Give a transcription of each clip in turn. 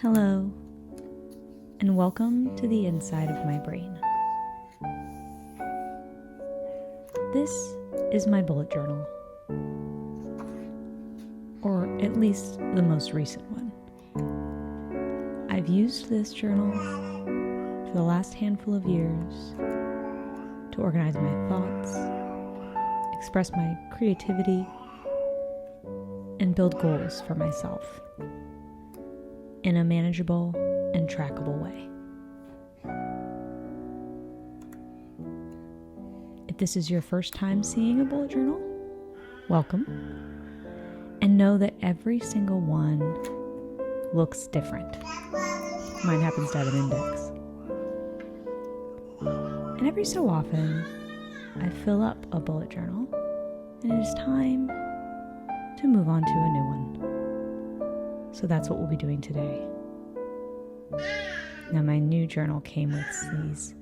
Hello, and welcome to the inside of my brain. This is my bullet journal, or at least the most recent one. I've used this journal for the last handful of years to organize my thoughts, express my creativity, and build goals for myself in a manageable and trackable way. If this is your first time seeing a bullet journal, welcome. And know that every single one looks different. Mine happens to have an index. And every so often, I fill up a bullet journal, and it is time to move on to a new one. So that's what we'll be doing today. Now, my new journal came with these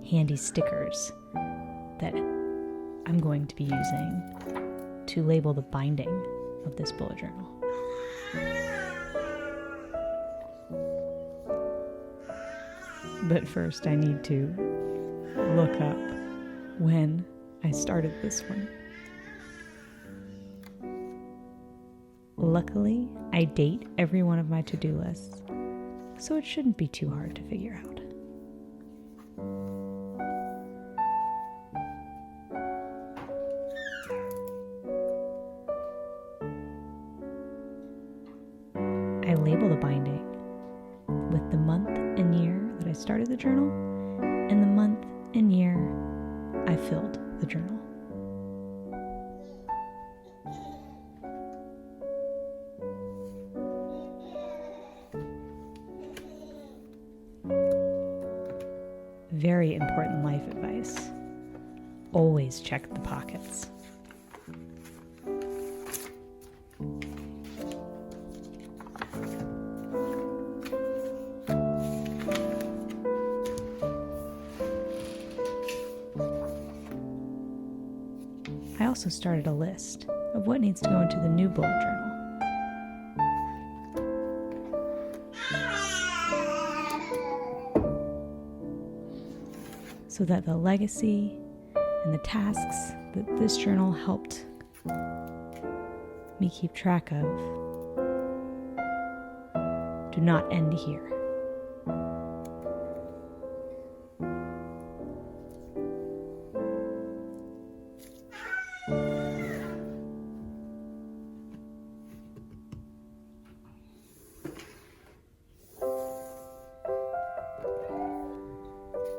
handy stickers that I'm going to be using to label the binding of this bullet journal. But first, I need to look up when I started this one. Luckily, I date every one of my to-do lists, so it shouldn't be too hard to figure out. I label the binding with the month and year that I started the journal and the month and year I filled the journal. Very important life advice. Always check the pockets. I also started a list of what needs to go into the new bullet journal. So that the legacy and the tasks that this journal helped me keep track of do not end here.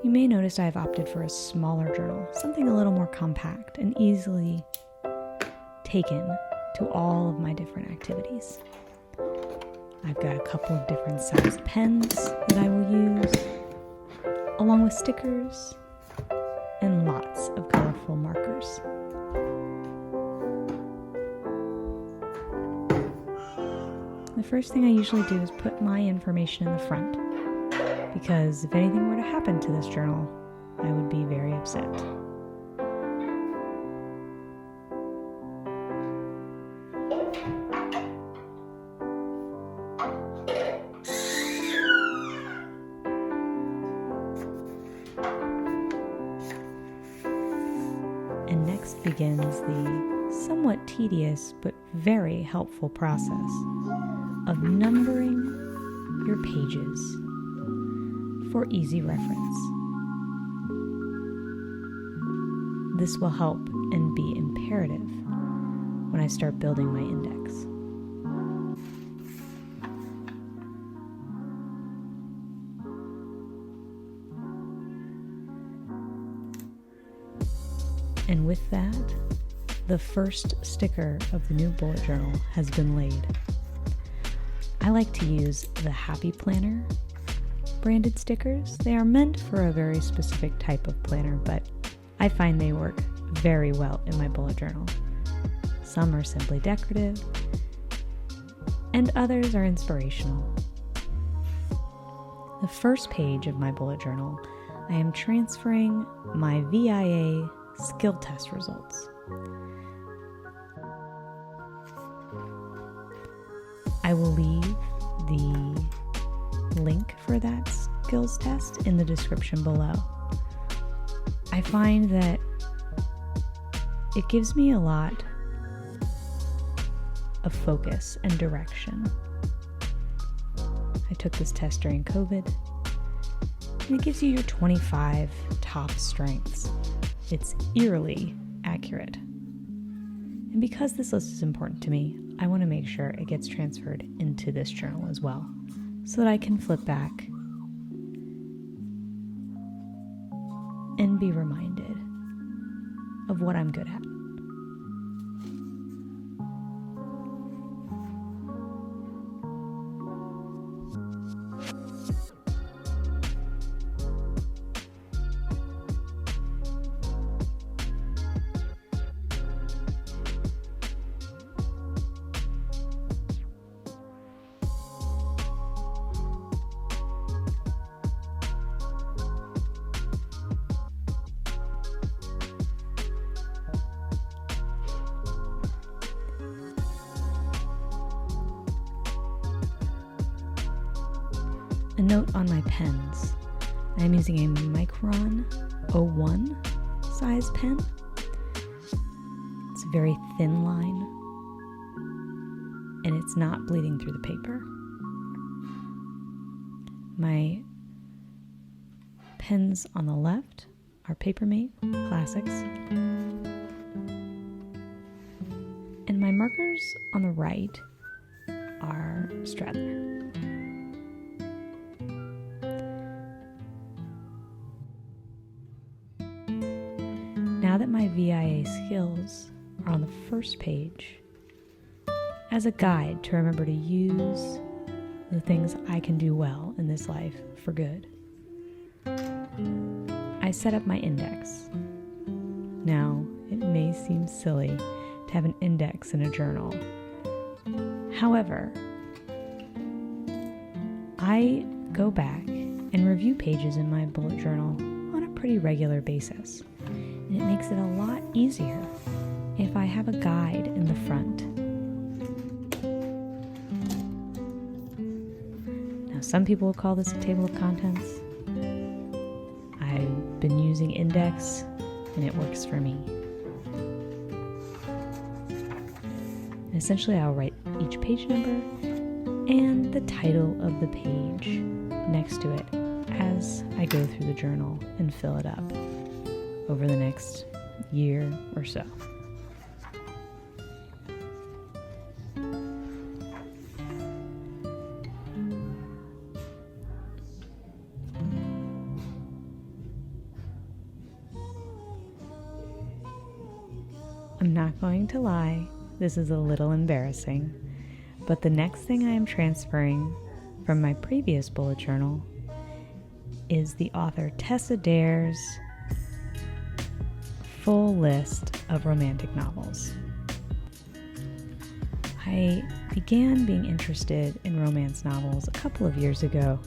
You may notice I have opted for a smaller journal, something a little more compact and easily taken to all of my different activities. I've got a couple of different sized pens that I will use, along with stickers and lots of colorful markers. The first thing I usually do is put my information in the front, because if anything were to happen to this journal, I would be very upset. And next begins the somewhat tedious but very helpful process of numbering your pages for easy reference. This will help and be imperative when I start building my index. And with that, the first sticker of the new bullet journal has been laid. I like to use the Happy Planner branded stickers. They are meant for a very specific type of planner, but I find they work very well in my bullet journal. Some are simply decorative, and others are inspirational. The first page of my bullet journal, I am transferring my VIA skill test results. I will leave the link for that skills test in the description below. I find that it gives me a lot of focus and direction. I took this test during COVID, and it gives you your 25 top strengths. It's eerily accurate. And because this list is important to me, I want to make sure it gets transferred into this journal as well, so that I can flip back and be reminded of what I'm good at. A note on my pens. I am using a Micron 01 size pen. It's a very thin line, and it's not bleeding through the paper. My pens on the left are Papermate Classics, and my markers on the right are Strathmore. Now that my VIA skills are on the first page, as a guide to remember to use the things I can do well in this life for good, I set up my index. Now, it may seem silly to have an index in a journal. However, I go back and review pages in my bullet journal on a pretty regular basis. And it makes it a lot easier if I have a guide in the front. Now, some people will call this a table of contents. I've been using Index, and it works for me. And essentially, I'll write each page number and the title of the page next to it as I go through the journal and fill it up over the next year or so. I'm not going to lie, this is a little embarrassing, but the next thing I am transferring from my previous bullet journal is the author Tessa Dare's full list of romantic novels. I began being interested in romance novels a couple of years ago.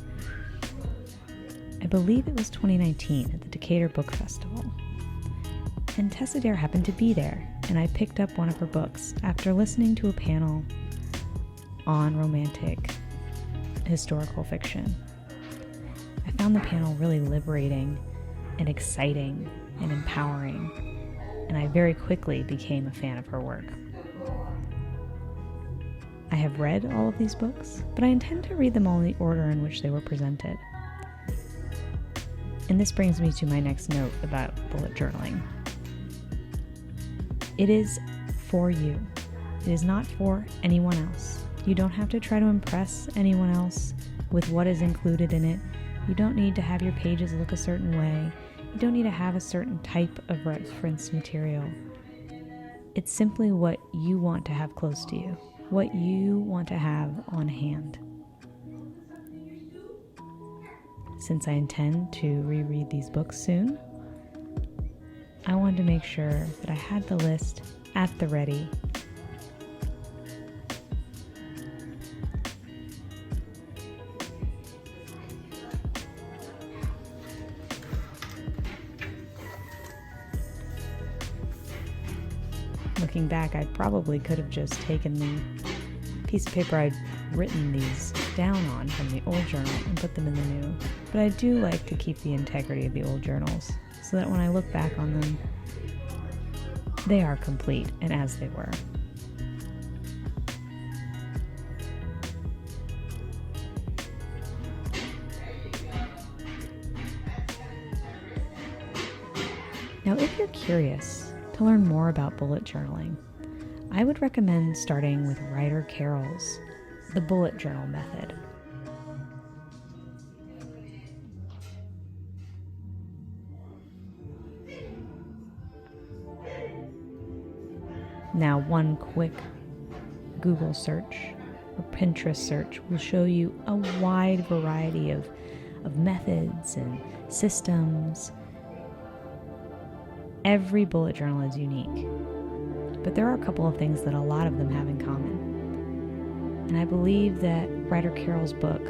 I believe it was 2019 at the Decatur Book Festival. And Tessa Dare happened to be there, and I picked up one of her books after listening to a panel on romantic historical fiction. I found the panel really liberating and exciting and empowering, and I very quickly became a fan of her work. I have read all of these books, but I intend to read them all in the order in which they were presented. And this brings me to my next note about bullet journaling. It is for you. It is not for anyone else. You don't have to try to impress anyone else with what is included in it. You don't need to have your pages look a certain way. You don't need to have a certain type of reference material. It's simply what you want to have close to you, what you want to have on hand. Since I intend to reread these books soon, I wanted to make sure that I had the list at the ready. Looking back, I probably could have just taken the piece of paper I'd written these down on from the old journal and put them in the new, but I do like to keep the integrity of the old journals so that when I look back on them, they are complete and as they were. Now, if you're curious to learn more about bullet journaling, I would recommend starting with Ryder Carroll's The Bullet Journal Method. Now, one quick Google search or Pinterest search will show you a wide variety of methods and systems. Every bullet journal is unique, but there are a couple of things that a lot of them have in common. And I believe that Ryder Carroll's book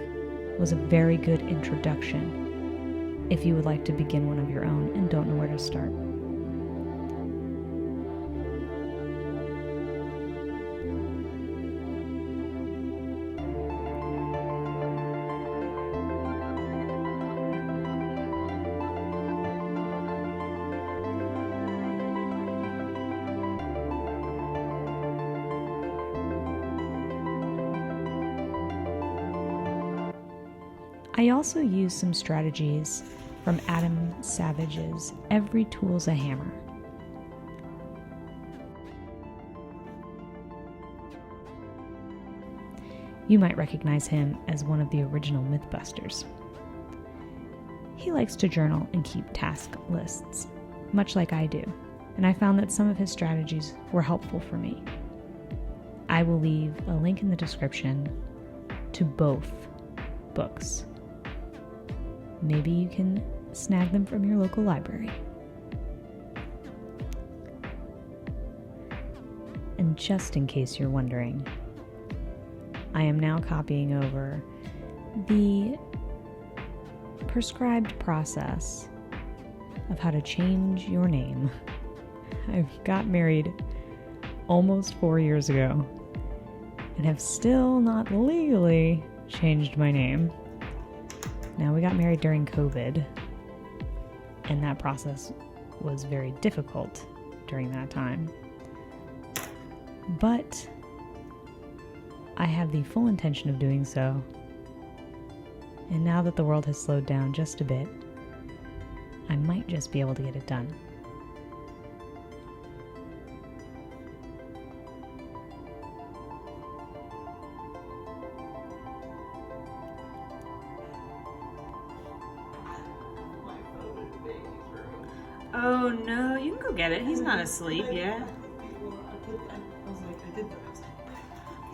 was a very good introduction if you would like to begin one of your own and don't know where to start. I also use some strategies from Adam Savage's Every Tool's a Hammer. You might recognize him as one of the original Mythbusters. He likes to journal and keep task lists, much like I do, and I found that some of his strategies were helpful for me. I will leave a link in the description to both books. Maybe you can snag them from your local library. And just in case you're wondering, I am now copying over the prescribed process of how to change your name. I got married almost 4 years ago and have still not legally changed my name. Now, we got married during COVID, and that process was very difficult during that time. But I have the full intention of doing so. And now that the world has slowed down just a bit, I might just be able to get it done. Oh no, you can go get it. He's not asleep yet.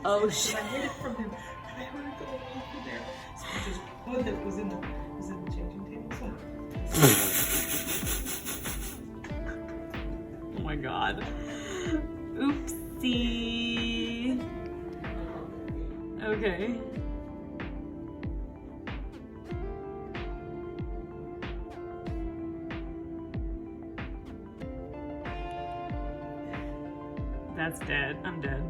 Oh shit. I heard it from him, and I heard it go over there. So I just put that was in the changing table. Oh my god. Oopsie. Okay. That's dead. I'm dead.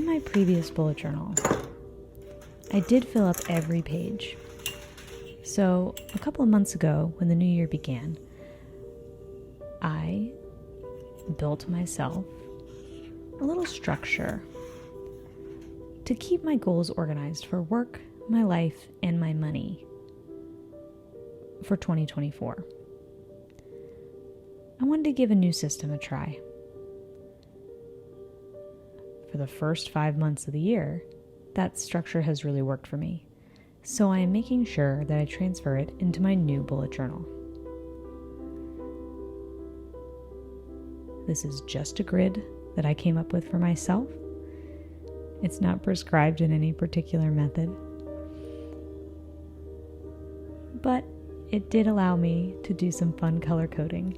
in my previous bullet journal, I did fill up every page. So a couple of months ago, when the new year began, I built myself a little structure to keep my goals organized for work, my life, and my money for 2024. I wanted to give a new system a try. For the first 5 months of the year, that structure has really worked for me. So I am making sure that I transfer it into my new bullet journal. This is just a grid that I came up with for myself. It's not prescribed in any particular method. But it did allow me to do some fun color coding.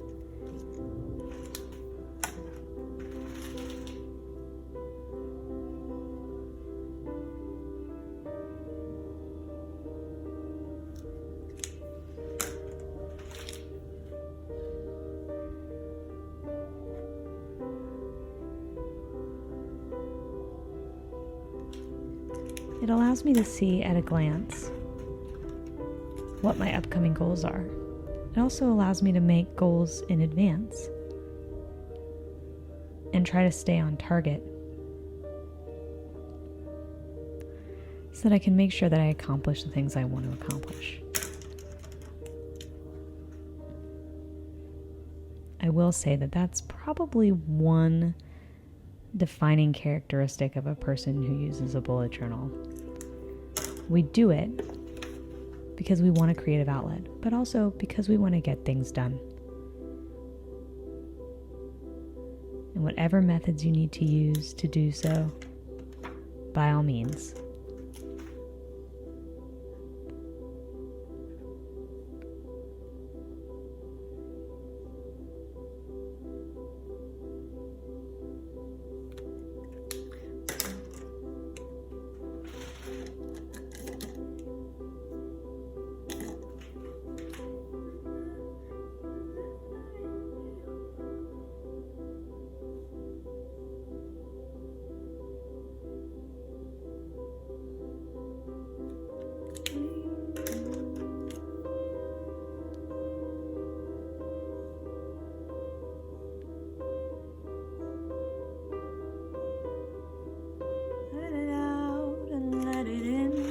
It allows me to see at a glance what my upcoming goals are. It also allows me to make goals in advance and try to stay on target so that I can make sure that I accomplish the things I want to accomplish. I will say that that's probably one defining characteristic of a person who uses a bullet journal. We do it because we want a creative outlet, but also because we want to get things done. And whatever methods you need to use to do so, by all means.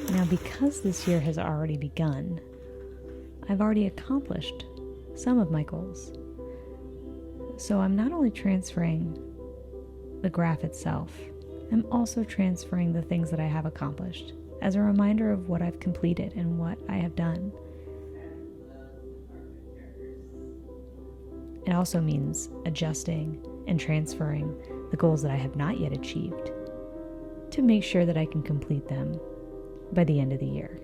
Now, because this year has already begun, I've already accomplished some of my goals. So I'm not only transferring the graph itself, I'm also transferring the things that I have accomplished as a reminder of what I've completed and what I have done. It also means adjusting and transferring the goals that I have not yet achieved to make sure that I can complete them by the end of the year.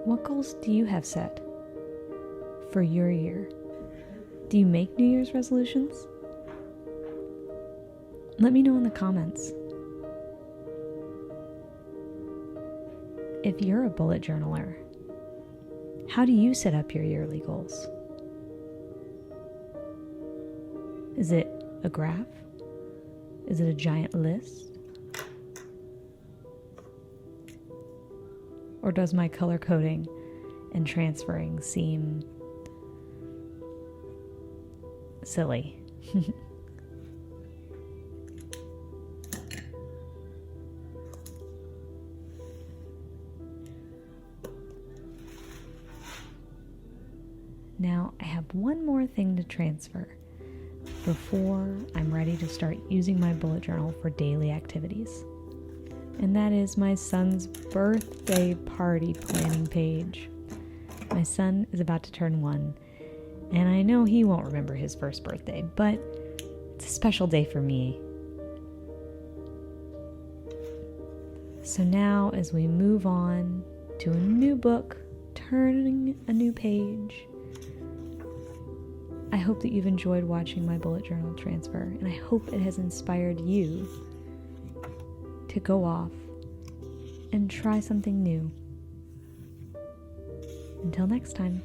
What goals do you have set for your year? Do you make New Year's resolutions? Let me know in the comments. If you're a bullet journaler, how do you set up your yearly goals? Is it a graph? Is it a giant list? Or does my color coding and transferring seem silly? Now I have one more thing to transfer before I'm ready to start using my bullet journal for daily activities. And that is my son's birthday party planning page. My son is about to turn 1, and I know he won't remember his first birthday, but it's a special day for me. So now, as we move on to a new book, turning a new page, I hope that you've enjoyed watching my bullet journal transfer, and I hope it has inspired you to go off and try something new. Until next time.